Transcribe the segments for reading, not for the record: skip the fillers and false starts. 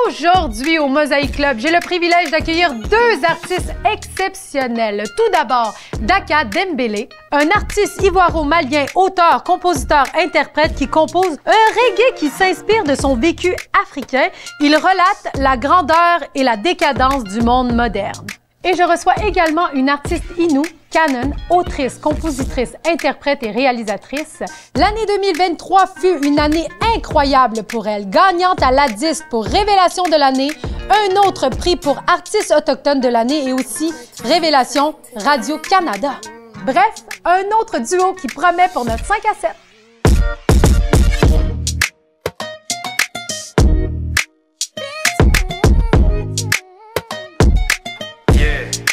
Aujourd'hui, au Mosaïque Club, j'ai le privilège d'accueillir deux artistes exceptionnels. Tout d'abord, Daka Dembélé, un artiste ivoiro-malien, auteur, compositeur, interprète qui compose un reggae qui s'inspire de son vécu africain. Il relate la grandeur et la décadence du monde moderne. Et je reçois également une artiste inou, Kanon, autrice, compositrice, interprète et réalisatrice. L'année 2023 fut une année incroyable pour elle, gagnante à la disque pour Révélation de l'année, un autre prix pour artiste autochtone de l'année et aussi Révélation Radio-Canada. Bref, un autre duo qui promet pour notre 5 à 7.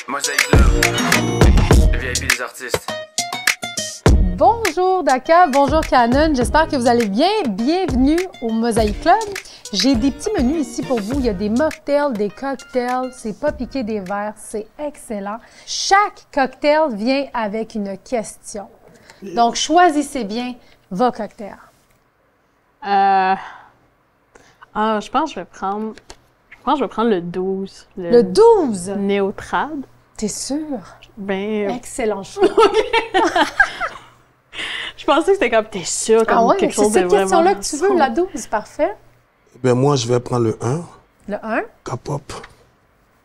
Mosaïque Club, le VIP des artistes. Bonjour Daka, bonjour Kanon, j'espère que vous allez bien. Bienvenue au Mosaïque Club. J'ai des petits menus ici pour vous. Il y a des mocktails, des cocktails, c'est pas piqué des verres, c'est excellent. Chaque cocktail vient avec une question. Donc, choisissez bien vos cocktails. Je pense que je vais prendre le 12. Le 12? Néotrad. T'es sûr? Ben... Excellent choix. Je pensais que c'était comme, t'es sûr, comme quelque chose de vraiment... c'est cette question-là que tu veux, la 12, parfait. Ben moi, je vais prendre le 1. Le 1? K-pop.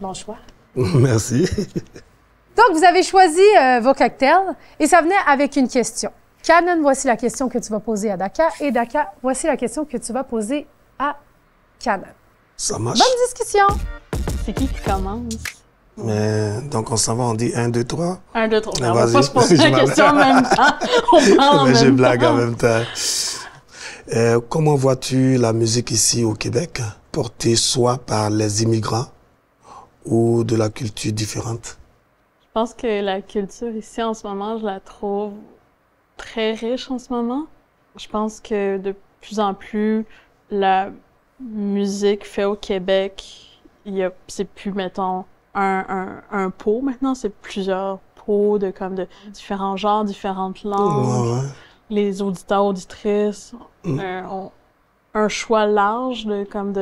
Bon choix. Merci. Donc, vous avez choisi vos cocktails et ça venait avec une question. Kanon, voici la question que tu vas poser à Daka et Daka, voici la question que tu vas poser à Kanon. Ça marche. Bonne discussion! C'est qui commence? Mais donc, on s'en va, on dit 1, 2, 3. 1, 2, 3. On vas-y. va pas se poser la question en même temps. On parle en même temps. Je blague en même temps. Comment vois-tu la musique ici au Québec, portée soit par les immigrants ou de la culture différente? Je pense que la culture ici, en ce moment, je la trouve très riche en ce moment. Je pense que de plus en plus, la musique faite au Québec, c'est plus, mettons, un pot maintenant, c'est plusieurs pots de différents genres, différentes langues. Ouais. Les auditeurs, auditrices ont un choix large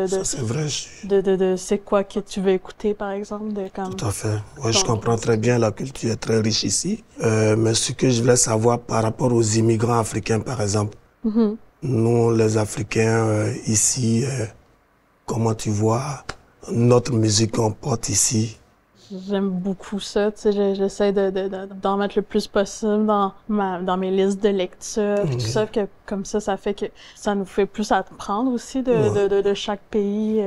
Ça, c'est vrai. de c'est quoi que tu veux écouter, par exemple. Tout à fait. Ouais, je comprends très bien, la culture est très riche ici. Mais ce que je voulais savoir par rapport aux immigrants africains, par exemple, nous, les Africains, ici, comment tu vois notre musique qu'on porte ici? J'aime beaucoup ça, tu sais, j'essaie d'en mettre le plus possible dans mes listes de lecture, tout ça, que comme ça fait que ça nous fait plus apprendre aussi de chaque pays,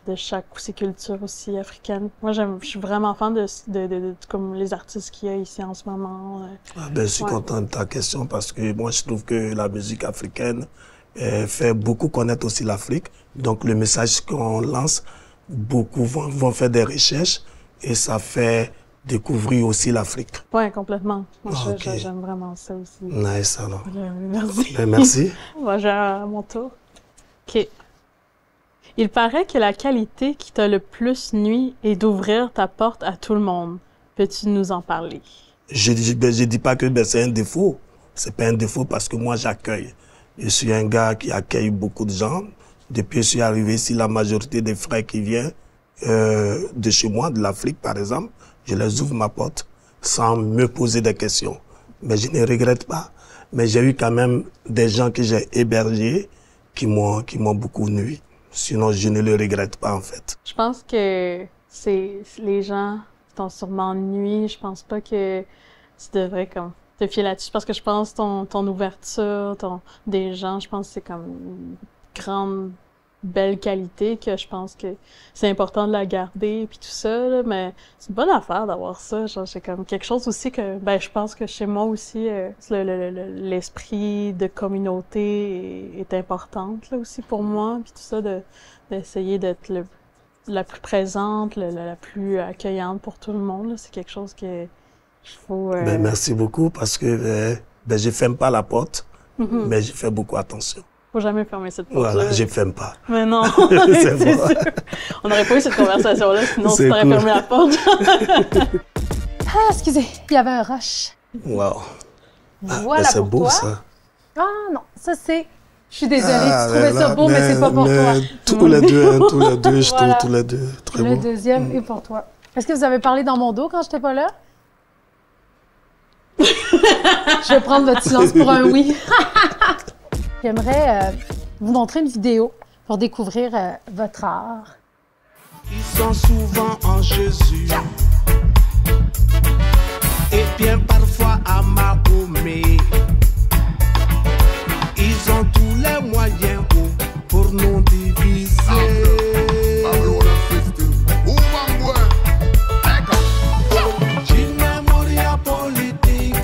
de chaque culture aussi africaine. Moi, je suis vraiment fan de comme les artistes qu'il y a ici en ce moment. Je suis content de ta question parce que moi, je trouve que la musique africaine fait beaucoup connaître aussi l'Afrique. Donc, le message qu'on lance, beaucoup vont faire des recherches et ça fait découvrir aussi l'Afrique. Oui, complètement. Moi, j'aime vraiment ça aussi. Nice, alors. Merci. Merci. Moi, j'ai à mon tour. OK. Il paraît que la qualité qui t'a le plus nui est d'ouvrir ta porte à tout le monde. Peux-tu nous en parler? Je dis pas que c'est un défaut. C'est pas un défaut parce que moi, j'accueille. Je suis un gars qui accueille beaucoup de gens. Depuis que je suis arrivé ici, la majorité des frères qui viennent de chez moi, de l'Afrique par exemple, je les ouvre ma porte sans me poser des questions. Mais je ne regrette pas. Mais j'ai eu quand même des gens que j'ai hébergés qui m'ont beaucoup nui. Sinon, je ne le regrette pas en fait. Je pense que c'est les gens qui t'ont sûrement nui. Je pense pas que tu devrais te fier là-dessus parce que je pense ton ouverture, des gens, je pense que c'est comme une grande belle qualité que je pense que c'est important de la garder puis tout ça là, mais c'est une bonne affaire d'avoir ça. Genre, c'est comme quelque chose aussi que je pense que chez moi aussi l'esprit de communauté est importante là aussi pour moi puis tout ça d'essayer d'être la plus présente, la plus accueillante pour tout le monde là. C'est quelque chose que il faut. Merci beaucoup parce que je ferme pas la porte, mais je fais beaucoup attention. Faut jamais fermer cette porte-là. Voilà, je ferme pas. Mais non, c'est bon. sûr. On n'aurait pas eu cette conversation-là, sinon tu t'aurais fermé la porte. Ah, excusez, il y avait un rush. Wow. Voilà c'est pour beau, toi. ça. Ah non, ça c'est Je suis désolée, tu trouvais ça beau, mais c'est pas pour toi. Tous les deux, hein, tous les deux, je Voilà. trouve tous les deux très beaux. Le deuxième est pour toi. Est-ce que vous avez parlé dans mon dos quand j'étais pas là? Je vais prendre votre silence pour un oui. J'aimerais vous montrer une vidéo pour découvrir votre art. Ils sont souvent en Jésus et bien parfois à Mahomet. Ils ont tous les moyens pour nous diviser. Gina Moria politique,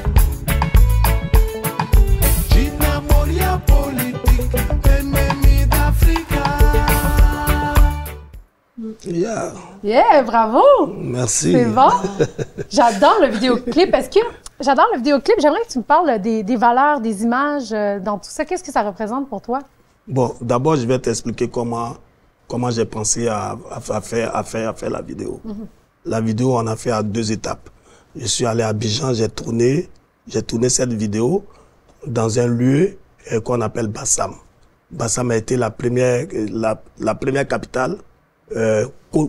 Gina Moria politique, ennemi d'Africa. Yeah. Yeah, bravo! Merci. C'est bon? J'adore le vidéoclip. J'adore le vidéoclip. J'aimerais que tu me parles des valeurs, des images dans tout ça. Qu'est-ce que ça représente pour toi? Bon, d'abord, je vais t'expliquer comment j'ai pensé à faire la vidéo. La vidéo, on a fait à 2 étapes. Je suis allé à Abidjan, j'ai tourné cette vidéo dans un lieu qu'on appelle Bassam. Bassam a été la première capitale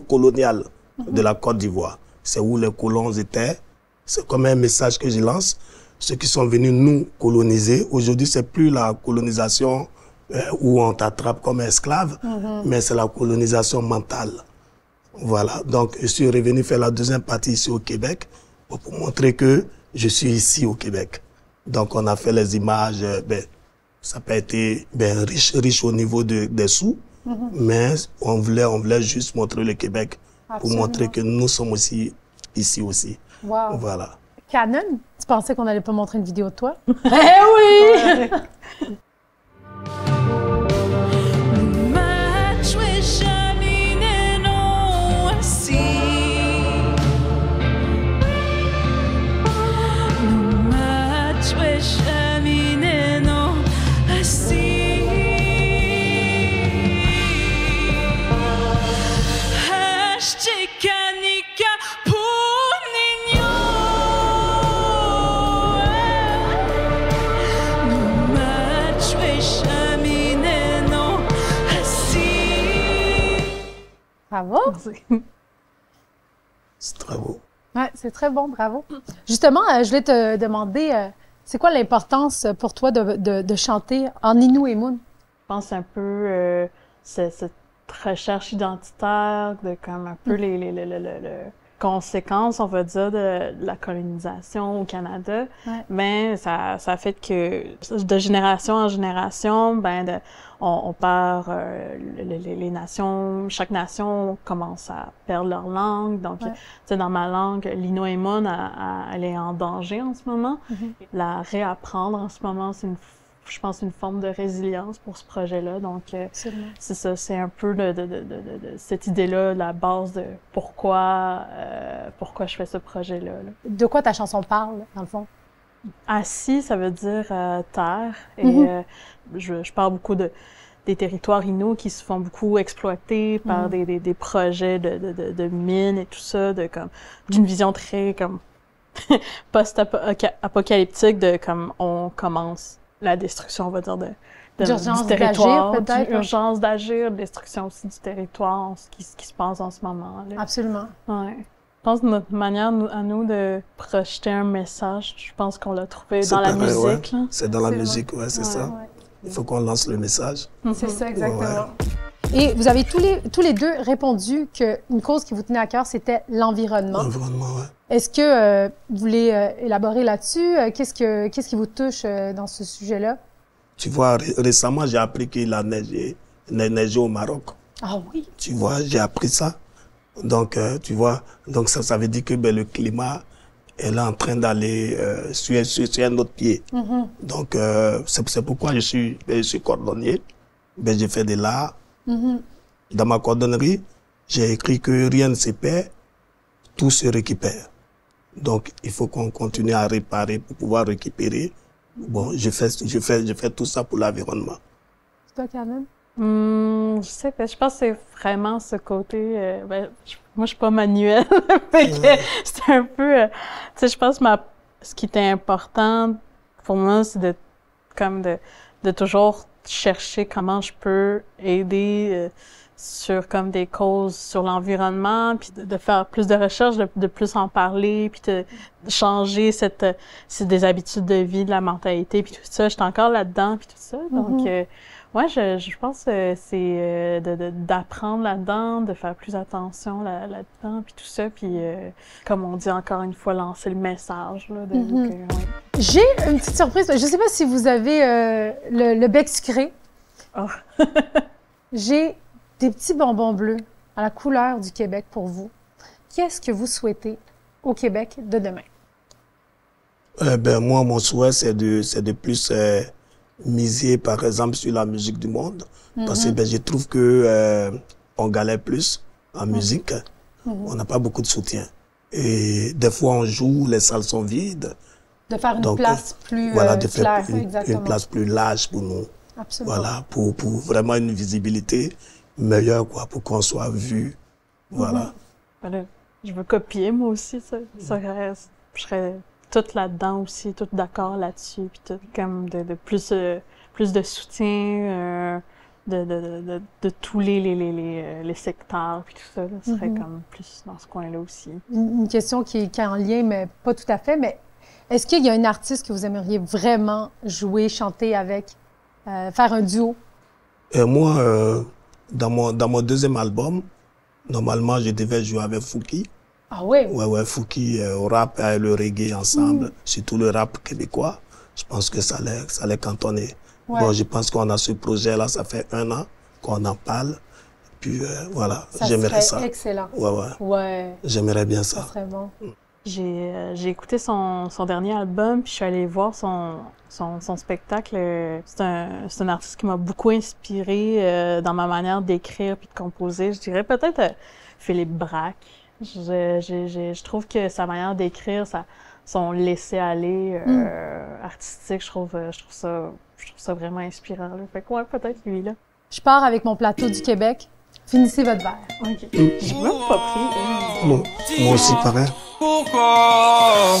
coloniale de la Côte d'Ivoire. C'est où les colons étaient. C'est comme un message que je lance. Ceux qui sont venus nous coloniser, aujourd'hui, c'est plus la colonisation où on t'attrape comme esclave, mais c'est la colonisation mentale. Voilà. Donc, je suis revenu faire la deuxième partie ici au Québec pour montrer que je suis ici au Québec. Donc, on a fait les images, ça n'a pas été riche au niveau des sous, mais on voulait juste montrer le Québec. Absolument. Pour montrer que nous sommes aussi ici aussi. Wow. Voilà. Canon, tu pensais qu'on n'allait pas montrer une vidéo de toi? Eh oui! Bravo! C'est très beau. Ouais, c'est très bon, bravo. Justement, je voulais te demander, c'est quoi l'importance pour toi de chanter en Innu et Moon? Je pense un peu cette recherche identitaire de comme un peu les conséquences, on va dire, de la colonisation au Canada. Ouais. Ben, ça fait que de génération en génération, on perd les nations, chaque nation commence à perdre leur langue. Donc, tu sais, dans ma langue, l'Innu et Moon, elle est en danger en ce moment. La réapprendre en ce moment, je pense, une forme de résilience pour ce projet-là. Donc, c'est ça, c'est un peu de cette idée-là, la base de pourquoi je fais ce projet-là. De quoi ta chanson parle, dans le fond? Assis, ça veut dire terre. Et je parle beaucoup des territoires Innu qui se font beaucoup exploiter par des projets de mines et tout ça, d'une vision très comme post-apocalyptique de comme on commence la destruction, on va dire, du territoire, d'urgence d'agir, destruction aussi du territoire, ce qui se passe en ce moment. Là. Absolument. Ouais. Je pense que notre manière à nous de projeter un message, je pense qu'on l'a trouvé dans la musique. Ouais. C'est dans la musique, ouais, c'est ça. Ouais. Il faut qu'on lance le message. C'est ça, exactement. Ouais. Et vous avez tous les deux répondu qu'une cause qui vous tenait à cœur, c'était l'environnement. L'environnement, oui. Est-ce que vous voulez élaborer là-dessus? Qu'est-ce qui vous touche dans ce sujet-là? Tu vois, récemment, j'ai appris qu'il a neigé au Maroc. Ah oui? Tu vois, j'ai appris ça. Donc, tu vois, donc ça veut dire que le climat est en train d'aller sur un autre pied. Donc, c'est pourquoi je suis cordonnier. J'ai fait de l'art. Dans ma cordonnerie, j'ai écrit que rien ne se perd, tout se récupère. Donc, il faut qu'on continue à réparer pour pouvoir récupérer. Bon, je fais tout ça pour l'environnement. C'est toi, Carmen? Je sais pas, je pense que c'est vraiment ce côté... moi, je suis pas manuelle, c'est un peu... tu sais, je pense que ce qui était important pour moi, c'est de toujours chercher comment je peux aider sur comme des causes sur l'environnement, puis de faire plus de recherches, de plus en parler, puis de changer c'est des habitudes de vie, de la mentalité, puis tout ça. J'étais encore là-dedans, puis tout ça. Donc, ouais, je pense que c'est d'apprendre là-dedans, de faire plus attention là-dedans, puis tout ça, puis comme on dit encore une fois, lancer le message. Là, ouais. J'ai une petite surprise. Je sais pas si vous avez le bec sucré. Oh. J'ai des petits bonbons bleus à la couleur du Québec pour vous. Qu'est-ce que vous souhaitez au Québec de demain? Moi, mon souhait, c'est de plus miser, par exemple, sur la musique du monde. Parce que je trouve que on galère plus en musique. On n'a pas beaucoup de soutien. Et des fois, on joue, les salles sont vides. De faire une place plus voilà, de faire claire, une place plus large pour nous. Absolument. Voilà, pour vraiment une visibilité meilleure, quoi, pour qu'on soit vu. Voilà. Voilà. Je veux copier, moi aussi, ça. Je serais toute là-dedans aussi, toute d'accord là-dessus, puis tout comme de plus de soutien de tous les secteurs, puis tout ça, là, serait comme plus dans ce coin-là aussi. Une question qui est en lien, mais pas tout à fait, mais est-ce qu'il y a un artiste que vous aimeriez vraiment jouer, chanter avec, faire un duo? Moi, dans mon deuxième album, normalement, je devais jouer avec Fouki. Ah oui? Ouais, Fouki, au rap et le reggae ensemble, surtout le rap québécois. Je pense que ça allait cantonner. Ouais. Bon, je pense qu'on a ce projet-là, ça fait 1 an qu'on en parle. Puis voilà, j'aimerais ça. Excellent. Ouais. J'aimerais bien ça. Ça serait bon. J'ai écouté son dernier album, puis je suis allée voir son spectacle. C'est un artiste qui m'a beaucoup inspirée dans ma manière d'écrire puis de composer. Je dirais peut-être Philippe Braque. Je trouve que sa manière d'écrire, son laisser-aller artistique, je trouve ça vraiment inspirant. Là. Fait que ouais, peut-être lui, là. Je pars avec mon plateau du Québec. Finissez votre verre. OK. J'ai même pas pris. Non, moi aussi, pareil. Pourquoi?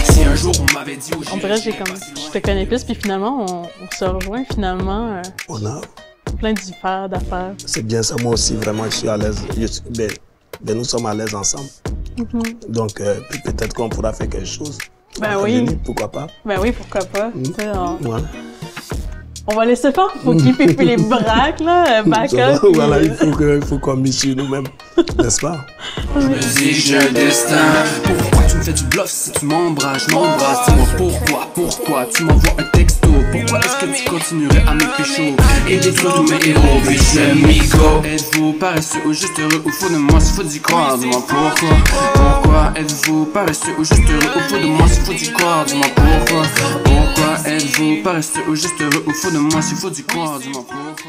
Si un jour on m'avait dit on dirait que je te connais plus, puis finalement, on se rejoint finalement. On a plein d'affaires. C'est bien ça, moi aussi, vraiment, je suis à l'aise. Nous sommes à l'aise ensemble. Donc, peut-être qu'on pourra faire quelque chose. Ben oui. Pourquoi pas? Ben oui, pourquoi pas. On va laisser faire pour qu'il fait les braques, là, backup. Voilà, il faut qu'on mise sur nous-mêmes, n'est-ce pas? Je me dis que j'ai un destin. Pourquoi tu me fais du bluff si tu m'embrasses? Dis-moi pourquoi tu m'envoies un texto? Pourquoi est-ce que tu continuerais à me pécho et détruire tous mes héros? Bitch, l'amigo. Êtes-vous paresseux ou juste heureux? Au fond de moi, s'il faut d'y croire, dis-moi pourquoi? Pourquoi êtes-vous paresseux ou juste heureux? Au fond de moi, s'il faut d'y croire, dis-moi pourquoi? Pourquoi êtes-vous paresseux ou juste heureux? Au fond de moi, s'il faut d'y croire, dis-moi pourquoi?